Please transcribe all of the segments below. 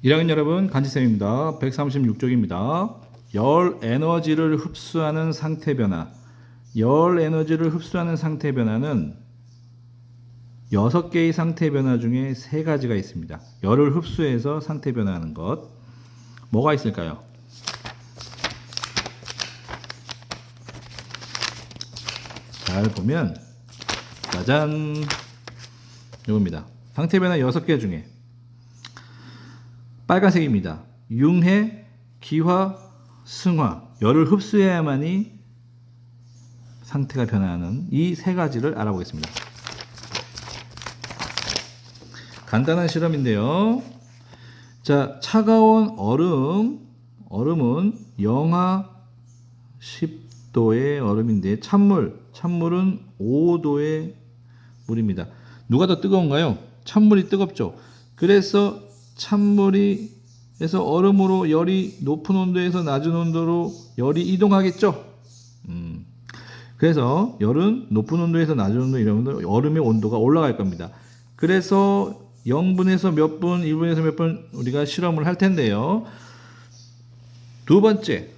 1학년 여러분, 간지쌤입니다. 136쪽입니다. 열 에너지를 흡수하는 상태 변화. 열 에너지를 흡수하는 상태 변화는 6개의 상태 변화 중에 3가지가 있습니다. 열을 흡수해서 상태 변화하는 것. 뭐가 있을까요? 잘 보면 짜잔! 이겁니다. 상태 변화 6개 중에 빨간색입니다. 융해, 기화, 승화. 열을 흡수해야만이 상태가 변화하는 이 3가지를 알아보겠습니다. 간단한 실험인데요. 자, 차가운 얼음은 영하 10도의 얼음인데 찬물은 5도의 물입니다. 누가 더 뜨거운가요? 찬물이 뜨겁죠. 그래서 찬물에서 얼음으로 열이 높은 온도에서 낮은 온도로 열이 이동하겠죠. 그래서 열은 높은 온도에서 낮은 온도 이러면 얼음의 온도가 올라갈 겁니다. 그래서 0분에서 몇 분, 1분에서 몇 분 우리가 실험을 할 텐데요. 두 번째,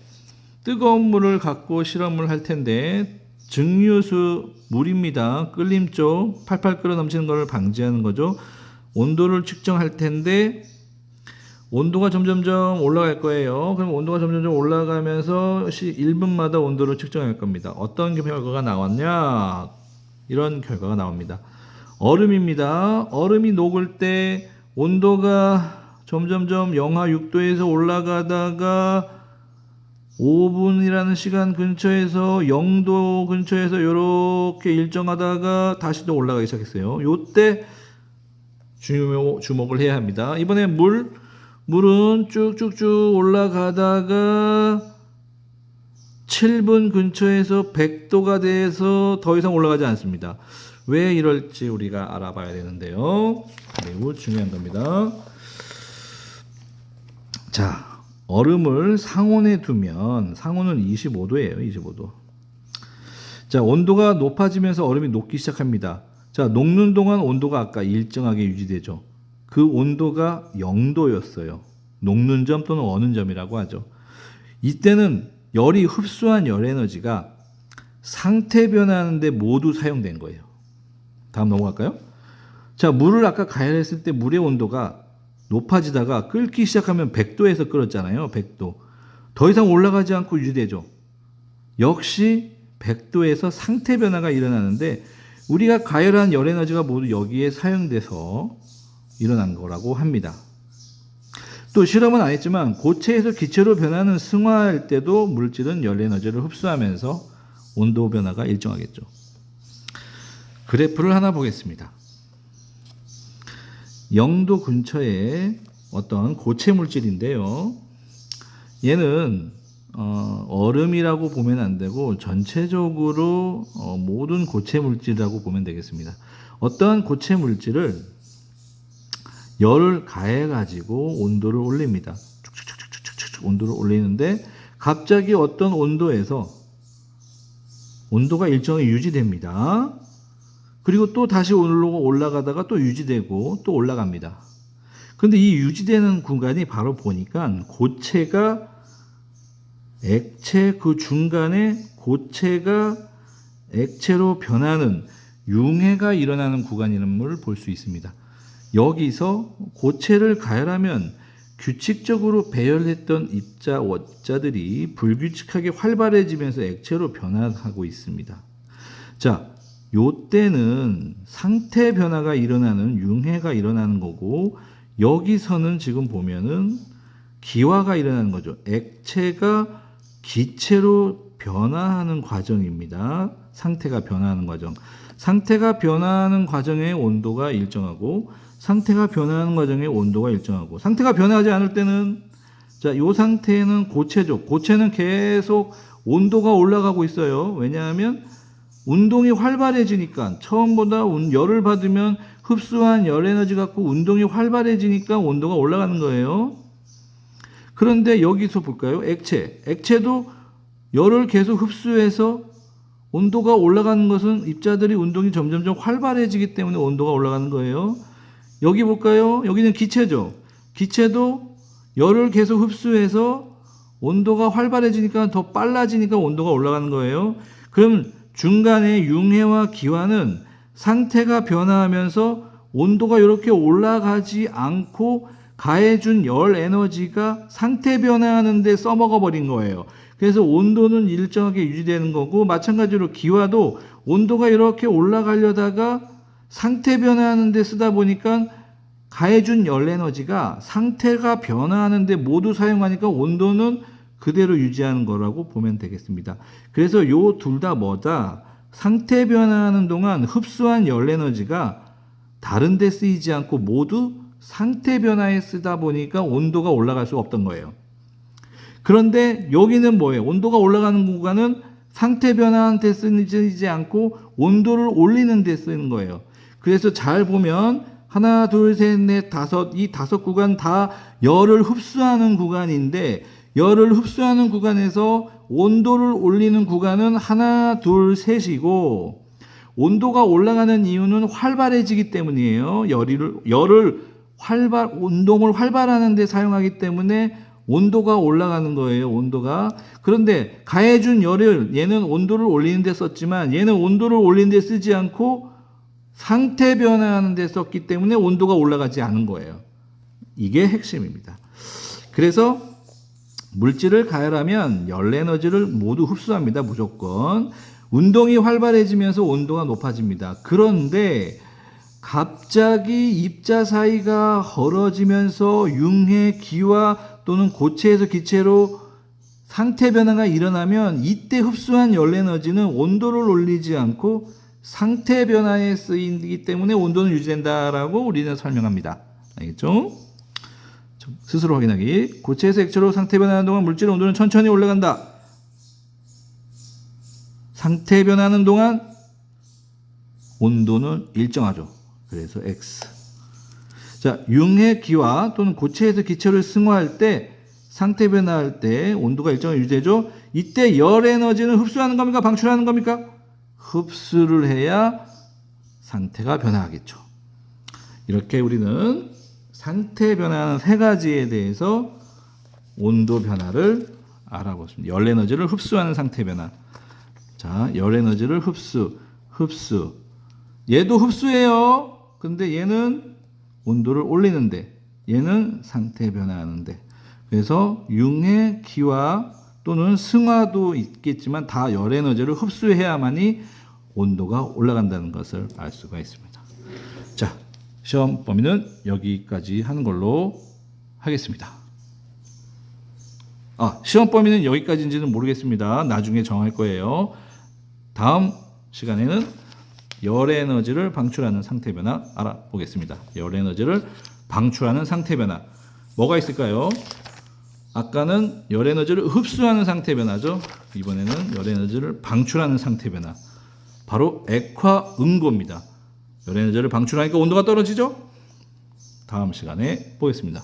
뜨거운 물을 갖고 실험을 할 텐데 증류수 물입니다. 끓림 쪽 팔팔 끓어 넘치는 것을 방지하는 거죠. 온도를 측정할 텐데 온도가 점점점 올라갈 거예요. 그럼 온도가 점점점 올라가면서 1분마다 온도를 측정할 겁니다. 어떤 결과가 나왔냐? 이런 결과가 나옵니다. 얼음입니다. 얼음이 녹을 때 온도가 점점점 영하 6도에서 올라가다가 5분이라는 시간 근처에서 0도 근처에서 이렇게 일정하다가 다시 또 올라가기 시작했어요. 요때 주목을 해야 합니다. 이번에 물은 쭉쭉쭉 올라가다가 7분 근처에서 100도가 돼서 더 이상 올라가지 않습니다. 왜 이럴지 우리가 알아봐야 되는데요. 매우 중요한 겁니다. 자, 얼음을 상온에 두면 상온은 25도예요. 25도. 자, 온도가 높아지면서 얼음이 녹기 시작합니다. 자, 녹는 동안 온도가 아까 일정하게 유지되죠. 그 온도가 0도였어요. 녹는 점 또는 어는 점이라고 하죠. 이때는 열이 흡수한 열 에너지가 상태 변화하는데 모두 사용된 거예요. 다음 넘어갈까요? 자, 물을 아까 가열했을 때 물의 온도가 높아지다가 끓기 시작하면 100도에서 끓었잖아요. 100도. 더 이상 올라가지 않고 유지되죠. 역시 100도에서 상태 변화가 일어나는데 우리가 가열한 열 에너지가 모두 여기에 사용돼서 일어난 거라고 합니다. 또 실험은 안 했지만 고체에서 기체로 변하는 승화할 때도 물질은 열 에너지를 흡수하면서 온도 변화가 일정하겠죠. 그래프를 하나 보겠습니다. 0도 근처에 어떤 고체 물질인데요. 얘는 얼음이라고 보면 안 되고 전체적으로 모든 고체 물질이라고 보면 되겠습니다. 어떠한 고체 물질을 열을 가해 가지고 온도를 올립니다. 쭉쭉쭉쭉쭉 온도를 올리는데 갑자기 어떤 온도에서 온도가 일정히 유지됩니다. 그리고 또 다시 올라가다가 또 유지되고 또 올라갑니다. 그런데 이 유지되는 구간이 바로 보니까 고체가 액체 그 중간에 고체가 액체로 변하는 융해가 일어나는 구간임을 볼 수 있습니다. 여기서 고체를 가열하면 규칙적으로 배열했던 입자, 원자들이 불규칙하게 활발해지면서 액체로 변화하고 있습니다. 자, 요때는 상태 변화가 일어나는 융해가 일어나는 거고 여기서는 지금 보면은 기화가 일어나는 거죠. 액체가 기체로 변화하는 과정입니다. 상태가 변화하는 과정. 상태가 변화하는 과정의 온도가 일정하고 상태가 변화하는 과정의 온도가 일정하고 상태가 변화하지 않을 때는 자, 요 상태는 고체죠. 고체는 계속 온도가 올라가고 있어요. 왜냐하면 운동이 활발해지니까 처음보다 열을 받으면 흡수한 열 에너지 갖고 운동이 활발해지니까 온도가 올라가는 거예요. 그런데 여기서 볼까요? 액체도 열을 계속 흡수해서 온도가 올라가는 것은 입자들이 운동이 점점점 활발해지기 때문에 온도가 올라가는 거예요. 여기 볼까요? 여기는 기체죠. 기체도 열을 계속 흡수해서 온도가 활발해지니까 더 빨라지니까 온도가 올라가는 거예요. 그럼 중간에 융해와 기화는 상태가 변화하면서 온도가 이렇게 올라가지 않고 가해준 열 에너지가 상태 변화하는 데 써먹어 버린 거예요. 그래서 온도는 일정하게 유지되는 거고, 마찬가지로 기화도 온도가 이렇게 올라가려다가 상태 변화하는 데 쓰다 보니까 가해준 열 에너지가 상태가 변화하는 데 모두 사용하니까 온도는 그대로 유지하는 거라고 보면 되겠습니다. 그래서 요 둘 다 뭐다? 상태 변화하는 동안 흡수한 열 에너지가 다른 데 쓰이지 않고 모두 상태 변화에 쓰다 보니까 온도가 올라갈 수가 없던 거예요. 그런데 여기는 뭐예요? 온도가 올라가는 구간은 상태 변화한 데 쓰이지 않고 온도를 올리는 데 쓰는 거예요. 그래서 잘 보면 하나, 둘, 셋, 넷, 다섯, 이 다섯 구간 다 열을 흡수하는 구간인데, 열을 흡수하는 구간에서 온도를 올리는 구간은 하나, 둘, 셋이고, 온도가 올라가는 이유는 활발해지기 때문이에요. 운동을 활발하는 데 사용하기 때문에 온도가 올라가는 거예요. 온도가. 그런데 가해준 열을 얘는 온도를 올리는 데 썼지만 얘는 온도를 올리는 데 쓰지 않고 상태 변화하는 데 썼기 때문에 온도가 올라가지 않은 거예요. 이게 핵심입니다. 그래서 물질을 가열하면 열 에너지를 모두 흡수합니다. 무조건. 운동이 활발해지면서 온도가 높아집니다. 그런데 갑자기 입자 사이가 헐어지면서 융해, 기화 또는 고체에서 기체로 상태 변화가 일어나면 이때 흡수한 열 에너지는 온도를 올리지 않고 상태 변화에 쓰이기 때문에 온도는 유지된다라고 우리는 설명합니다. 알겠죠? 스스로 확인하기. 고체에서 액체로 상태 변화하는 동안 물질의 온도는 천천히 올라간다. 상태 변화하는 동안 온도는 일정하죠. 그래서 X. 자, 융해, 기화 또는 고체에서 기체를 승화할 때, 상태 변화할 때 온도가 일정하게 유지되죠. 이때 열 에너지는 흡수하는 겁니까? 방출하는 겁니까? 흡수를 해야 상태가 변화하겠죠. 이렇게 우리는 상태 변화하는 세 가지에 대해서 온도 변화를 알아보습니다. 열 에너지를 흡수하는 상태 변화. 자, 열 에너지를 흡수. 얘도 흡수해요. 근데 얘는 온도를 올리는데, 얘는 상태 변화하는데. 그래서 융해, 기화 또는 승화도 있겠지만 다 열 에너지를 흡수해야만이 온도가 올라간다는 것을 알 수가 있습니다. 자, 시험 범위는 여기까지 하는 걸로 하겠습니다. 시험 범위는 여기까지인지는 모르겠습니다. 나중에 정할 거예요. 다음 시간에는 열 에너지를 방출하는 상태 변화 알아보겠습니다. 열 에너지를 방출하는 상태 변화. 뭐가 있을까요? 아까는 열 에너지를 흡수하는 상태 변화죠. 이번에는 열 에너지를 방출하는 상태 변화. 바로 액화응고입니다. 열 에너지를 방출하니까 온도가 떨어지죠? 다음 시간에 보겠습니다.